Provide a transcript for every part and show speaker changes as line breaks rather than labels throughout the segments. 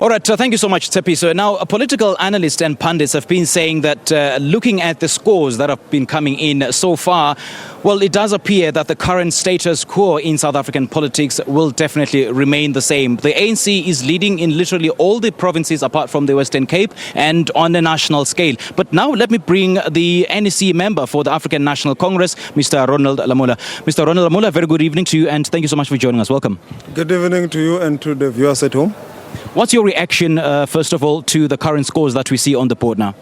All right, thank you so much, Tsepi. So now, political analysts and pundits have been saying that looking at the scores that have been coming in so far, well, it does appear that the current status quo in South African politics will definitely remain the same. The ANC is leading in literally all the provinces apart from the Western Cape and on a national scale. But now let me bring the NEC member for the African National Congress, Mr. Ronald Lamola. Mr. Ronald Lamola, very good evening to you and thank you so much for joining us. Welcome.
Good evening to you and to the viewers at home.
What's your reaction, first of all, to the current scores that we see on the board now?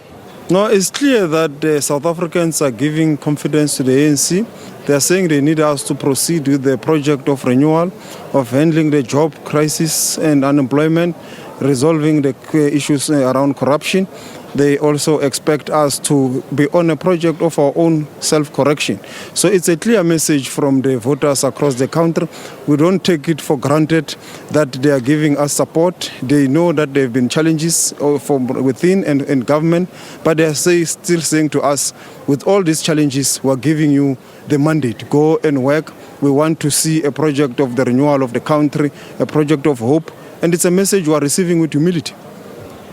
No, it's clear that South Africans are giving confidence to the ANC. They are saying they need us to proceed with the project of renewal, of handling the job crisis and unemployment, resolving the issues around corruption. They also expect us to be on a project of our own self-correction. So it's a clear message from the voters across the country. We don't take it for granted that they are giving us support. They know that there have been challenges from within and government, but they are still saying to us, with all these challenges, we're giving you the mandate. Go and work. We want to see a project of the renewal of the country, a project of hope, and it's a message we are receiving with humility.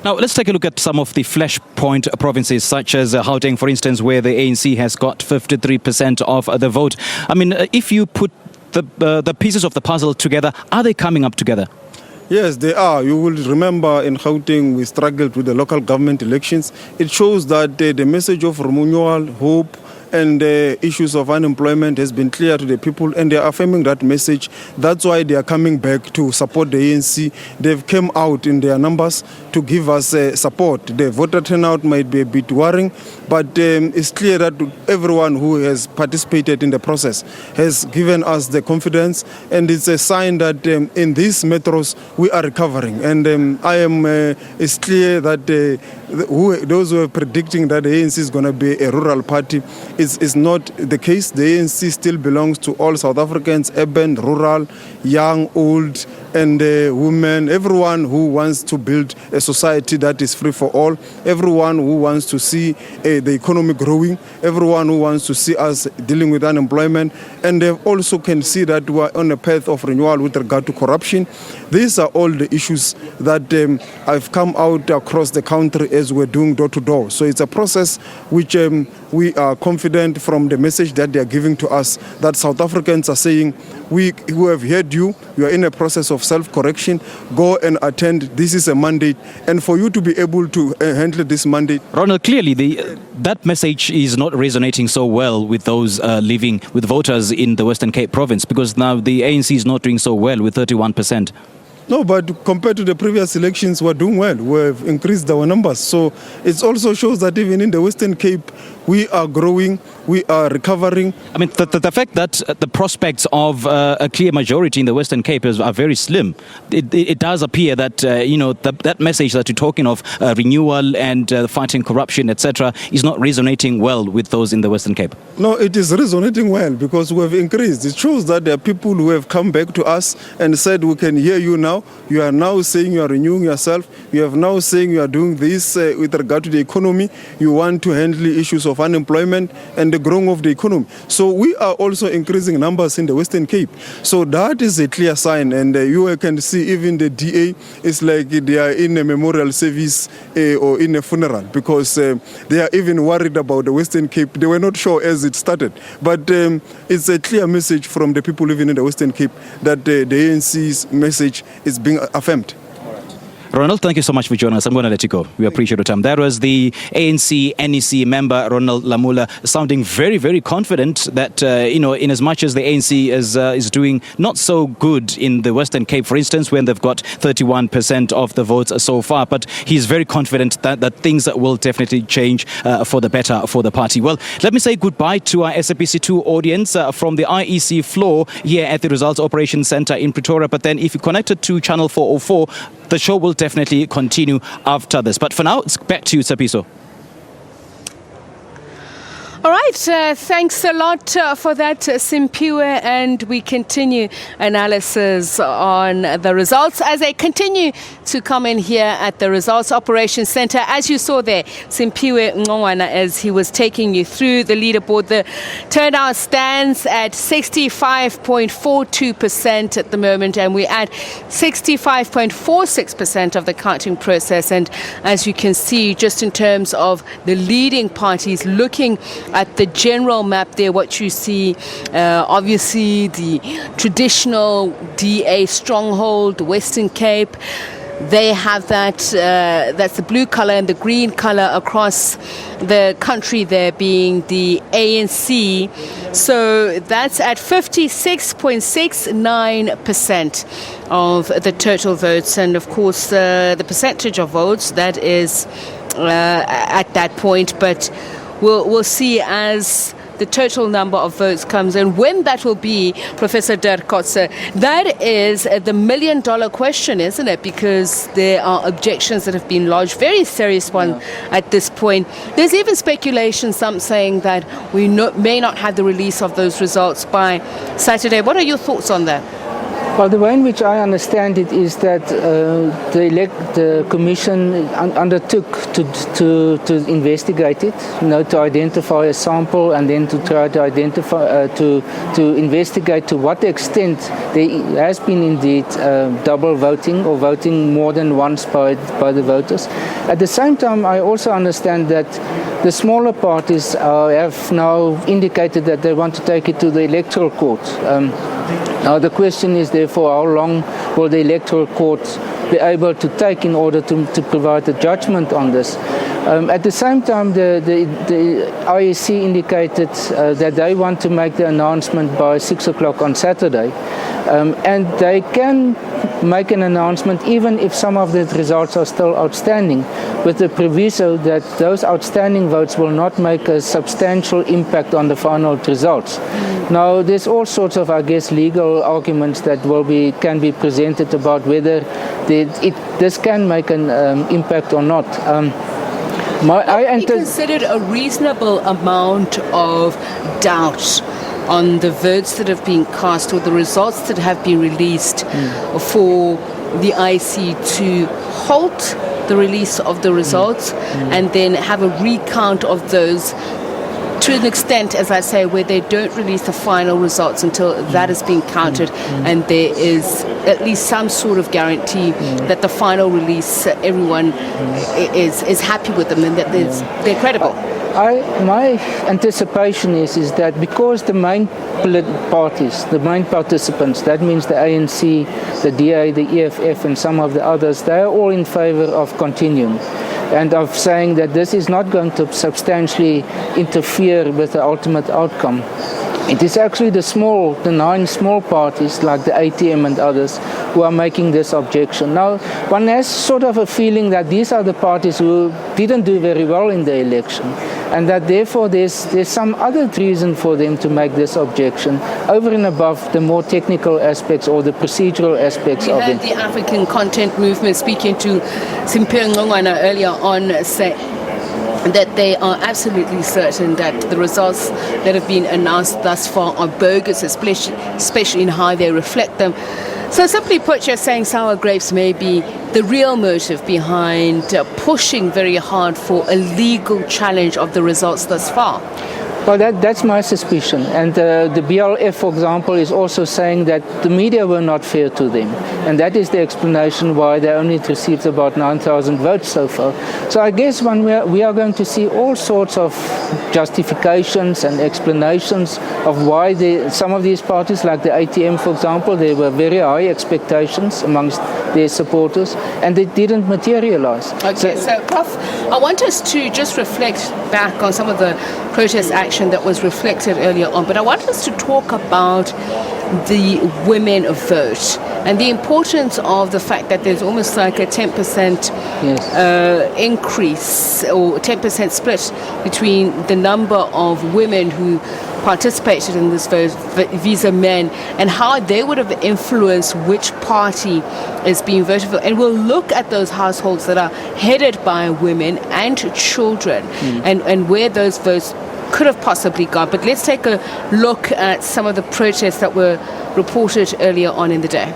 Now, let's take a look at some of the flashpoint provinces, such as Gauteng, for instance, where the ANC has got 53% of the vote. I mean, if you put the pieces of the puzzle together, are they coming up together?
Yes, they are. You will remember in Gauteng, we struggled with the local government elections. It shows that the message of renewal, hope, and the issues of unemployment has been clear to the people, and they are affirming that message. That's why they are coming back to support the ANC. They've come out in their numbers to give us support. The voter turnout might be a bit worrying, but it's clear that everyone who has participated in the process has given us the confidence, and it's a sign that in these metros we are recovering. And it's clear that those who are predicting that the ANC is going to be a rural party is not the case. The ANC still belongs to all South Africans, urban, rural, young, old, and women, everyone who wants to build a society that is free for all, everyone who wants to see the economy growing, everyone who wants to see us dealing with unemployment, and they also can see that we are on a path of renewal with regard to corruption. These are all the issues that have come out across the country as we're doing door-to-door. So it's a process which we are confident from the message that they are giving to us, that South Africans are saying, we have heard you, you are in a process of self-correction, go and attend, this is a mandate, and for you to be able to handle this mandate.
Ronald, clearly that message is not resonating so well with those living with voters in the Western Cape province, because now the ANC is not doing so well with 31%.
No, but compared to the previous elections, we're doing well. We've increased our numbers. So it also shows that even in the Western Cape, we are growing, we are recovering.
I mean, the fact that the prospects of a clear majority in the Western Cape are very slim, it does appear that, that message that you're talking of, renewal and fighting corruption, etc., is not resonating well with those in the Western Cape.
No, it is resonating well because we have increased. It shows that there are people who have come back to us and said, we can hear you now. You are now saying you are renewing yourself. You are now saying you are doing this with regard to the economy. You want to handle the issues of unemployment and the growing of the economy. So we are also increasing numbers in the Western Cape. So that is a clear sign. And you can see even the DA is like they are in a memorial service or in a funeral because they are even worried about the Western Cape. They were not sure as it started. But it's a clear message from the people living in the Western Cape that the ANC's message is being affirmed.
Ronald, thank you so much for joining us. I'm going to let you go. We appreciate your time. That was the ANC NEC member, Ronald Lamola, sounding very, very confident that, in as much as the ANC is doing not so good in the Western Cape, for instance, when they've got 31% of the votes so far, but he's very confident that things will definitely change for the better for the party. Well, let me say goodbye to our SABC2 audience from the IEC floor here at the Results Operations Center in Pretoria. But then if you're connected to Channel 404, the show will definitely continue after this. But for now, it's back to you, Tsepiso.
All right, thanks a lot for that, Simpiwe, and we continue analysis on the results as they continue to come in here at the Results Operations Center. As you saw there, Simpiwe Ngongwana, as he was taking you through the leaderboard, the turnout stands at 65.42% at the moment, and we're at 65.46% of the counting process. And as you can see, just in terms of the leading parties, looking at the general map there, what you see, obviously the traditional DA stronghold, Western Cape, they have that, that's the blue color and the green color across the country there being the ANC. So that's at 56.69% of the total votes. And of course, the percentage of votes, that is at that point, but we'll see as the total number of votes comes in. When that will be, Professor Dirk Kotze, that is the $1 million question, isn't it? Because there are objections that have been lodged, very serious one at this point. There's even speculation, some saying that we may not have the release of those results by Saturday. What are your thoughts on that?
Well, the way in which I understand it is that the commission undertook to investigate it, to identify a sample, and then to try to identify to investigate to what extent there has been indeed double voting or voting more than once by the voters. At the same time, I also understand that the smaller parties have now indicated that they want to take it to the electoral court. Now the question is therefore, how long will the electoral court be able to take in order to provide a judgment on this? At the same time, the IEC indicated that they want to make the announcement by 6 o'clock on Saturday. And they can make an announcement even if some of the results are still outstanding, with the proviso that those outstanding votes will not make a substantial impact on the final results. Now, there's all sorts of, I guess, legal arguments that can be presented about whether this can make an impact or not.
Be considered a reasonable amount of doubt on the votes that have been cast or the results that have been released for the IEC to halt the release of the results and then have a recount of those to an extent, as I say, where they don't release the final results until that has been counted and there is at least some sort of guarantee that the final release, everyone is happy with them and that they're credible.
My anticipation is that because the main parties, the main participants, that means the ANC, the DA, the EFF and some of the others, they're all in favor of continuing and of saying that this is not going to substantially interfere with the ultimate outcome. It is actually the 9 small parties like the ATM and others who are making this objection. Now, one has sort of a feeling that these are the parties who didn't do very well in the election and that therefore there's some other reason for them to make this objection over and above the more technical aspects or the procedural aspects of it.
We heard the African Content Movement speaking to Simpiwe Ngongwana earlier on say that they are absolutely certain that the results that have been announced thus far are bogus, especially in how they reflect them. So simply put, you're saying sour grapes may be the real motive behind pushing very hard for a legal challenge of the results thus far.
Well, that's my suspicion. And the BLF, for example, is also saying that the media were not fair to them. And that is the explanation why they only received about 9,000 votes so far. So I guess we are going to see all sorts of justifications and explanations of why some of these parties, like the ATM, for example, there were very high expectations amongst their supporters, and they didn't materialize.
Okay, so Prof, I want us to just reflect back on some of the protest action that was reflected earlier on, but I want us to talk about the women vote and the importance of the fact that there's almost like a 10% increase or 10% split between the number of women who participated in this vote vis-a-vis men and how they would have influenced which party is being voted for. And we'll look at those households that are headed by women and children and where those votes could have possibly got. But let's take a look at some of the protests that were reported earlier on in the day.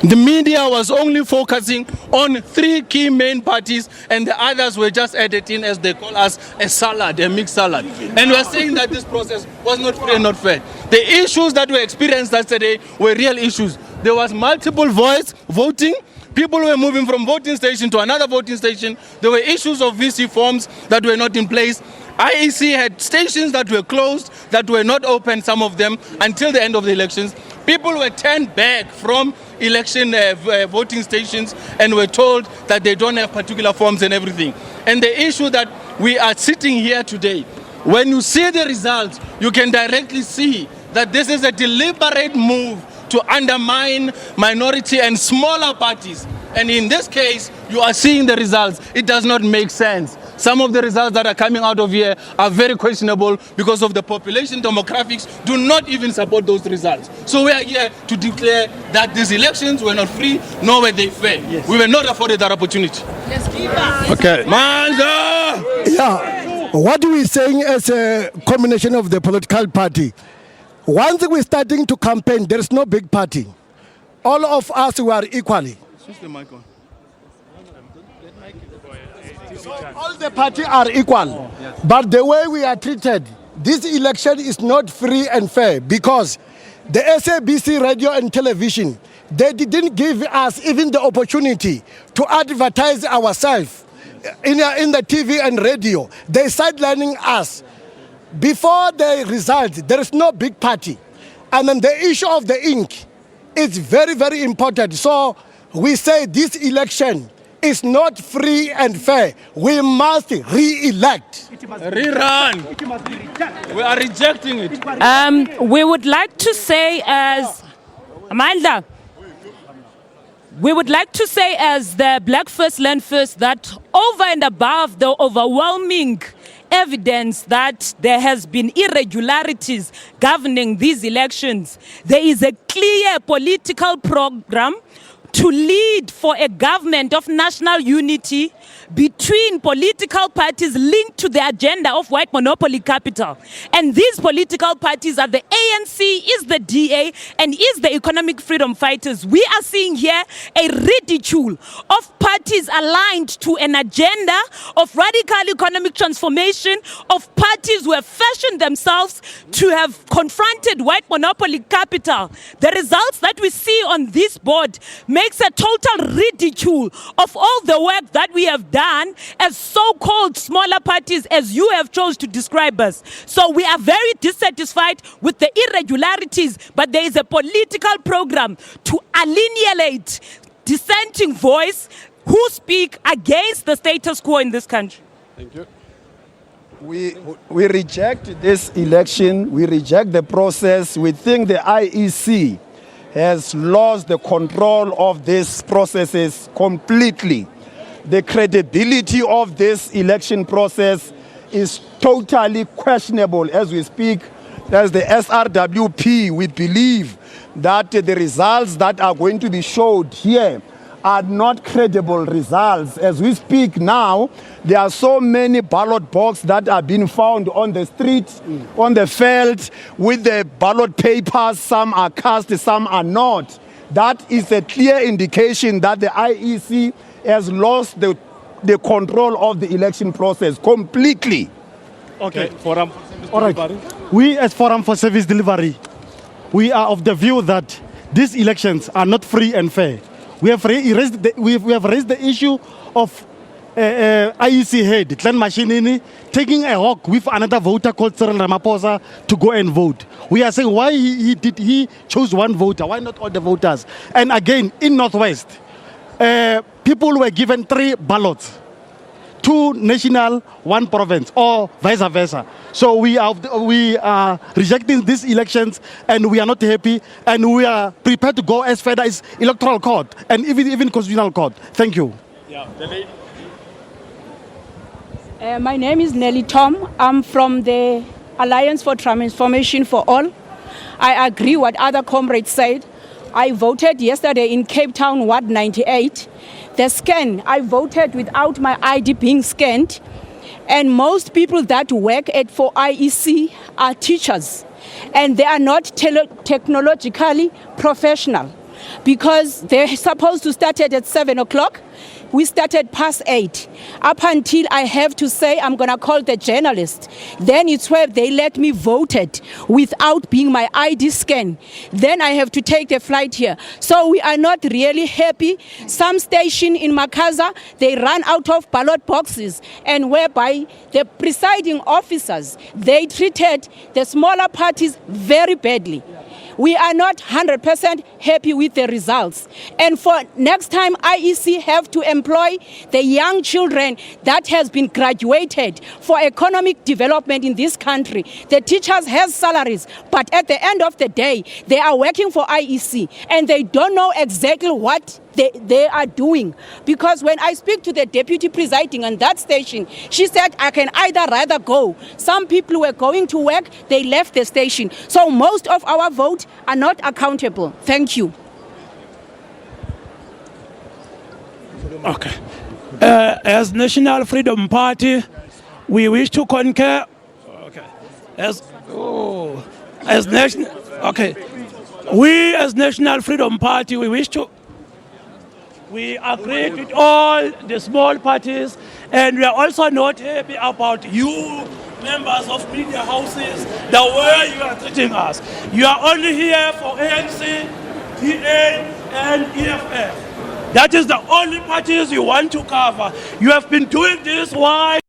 The media was only focusing on 3 key main parties, and the others were just added in, as they call us, a salad, a mixed salad. And we're saying that this process was not free and not fair. The issues that we experienced yesterday were real issues. There was multiple voice voting. People were moving from voting station to another voting station. There were issues of VC forms that were not in place. IEC had stations that were closed, that were not open, some of them, until the end of the elections. People were turned back from election voting stations and were told that they don't have particular forms and everything. And the issue that we are sitting here today, when you see the results, you can directly see that this is a deliberate move to undermine minority and smaller parties. And in this case, you are seeing the results. It does not make sense. Some of the results that are coming out of here are very questionable because of the population demographics do not even support those results. So we are here to declare that these elections were not free, nor were they fair. Yes. We were not afforded that opportunity.
Let's give us.
Okay. Manda!
Yeah. What we're saying as a combination of the political party, once we're starting to campaign, there is no big party. All of us were equally.
Switch the mic on.
All the parties are equal, but the way we are treated, this election is not free and fair because the SABC radio and television, they didn't give us even the opportunity to advertise ourselves in the TV and radio. They sidelining us. Before the result, there is no big party. And then the issue of the ink is very, very important. So we say this election is not free and fair. We must re-elect.
Rerun. We are rejecting it.
We would like to say as Amanda, we would like to say as the Black First Land First that over and above the overwhelming evidence that there has been irregularities governing these elections, there is a clear political program to lead for a government of national unity between political parties linked to the agenda of white monopoly capital. And these political parties are the ANC, is the DA, and is the Economic Freedom Fighters. We are seeing here a ridicule of parties aligned to an agenda of radical economic transformation, of parties who have fashioned themselves to have confronted white monopoly capital. The results that we see on this board makes a total ridicule of all the work that we have done as so-called smaller parties, as you have chose to describe us. So we are very dissatisfied with the irregularities, but there is a political program to alienate dissenting voice who speak against the status quo in this country.
Thank you. We reject this election. We reject the process. We think the IEC has lost the control of these processes completely. The credibility of this election process is totally questionable as we speak. As the SRWP, we believe that the results that are going to be showed here are not credible results. As we speak now, there are so many ballot boxes that are being found on the street, on the field, with the ballot papers. Some are cast, some are not. That is a clear indication that the IEC has lost the control of the election process completely.
Okay, Forum for Service Delivery. We as Forum for Service Delivery, we are of the view that these elections are not free and fair. We have raised the issue of IEC head, Glenn Mashinini, taking a hawk with another voter called Cyril Ramaphosa to go and vote. We are saying why he chose one voter, why not all the voters? And again, in Northwest, people were given 3 ballots. 2 national, 1 province, or vice versa. So we are rejecting these elections, and we are not happy, and we are prepared to go as far as electoral court and even constitutional court. Thank you.
Yeah,
my name is Nelly Tom. I'm from the Alliance for Transformation for All. I agree what other comrades said. I voted yesterday in Cape Town, Ward 98. The scan, I voted without my ID being scanned. And most people that work for IEC are teachers. And they are not technologically professional because they're supposed to start at 7 o'clock. We started past 8. Up until I have to say I'm going to call the journalist. Then it's where they let me voted without being my ID scan. Then I have to take the flight here. So we are not really happy. Some station in Makaza, they run out of ballot boxes, and whereby the presiding officers, they treated the smaller parties very badly. We are not 100% happy with the results. And for next time, IEC have to employ the young children that has been graduated for economic development in this country. The teachers have salaries, but at the end of the day, they are working for IEC and they don't know exactly what they are doing. Because when I speak to the deputy presiding on that station, she said, I can either rather go. Some people were going to work, they left the station. So most of our votes are not accountable. Thank you.
Okay. As National Freedom Party, we wish to concur. Okay. We as National Freedom Party, we agree with all the small parties, and we are also not happy about you, members of media houses, the way you are treating us. You are only here for ANC, DA, and EFF. That is the only parties you want to cover. You have been doing this while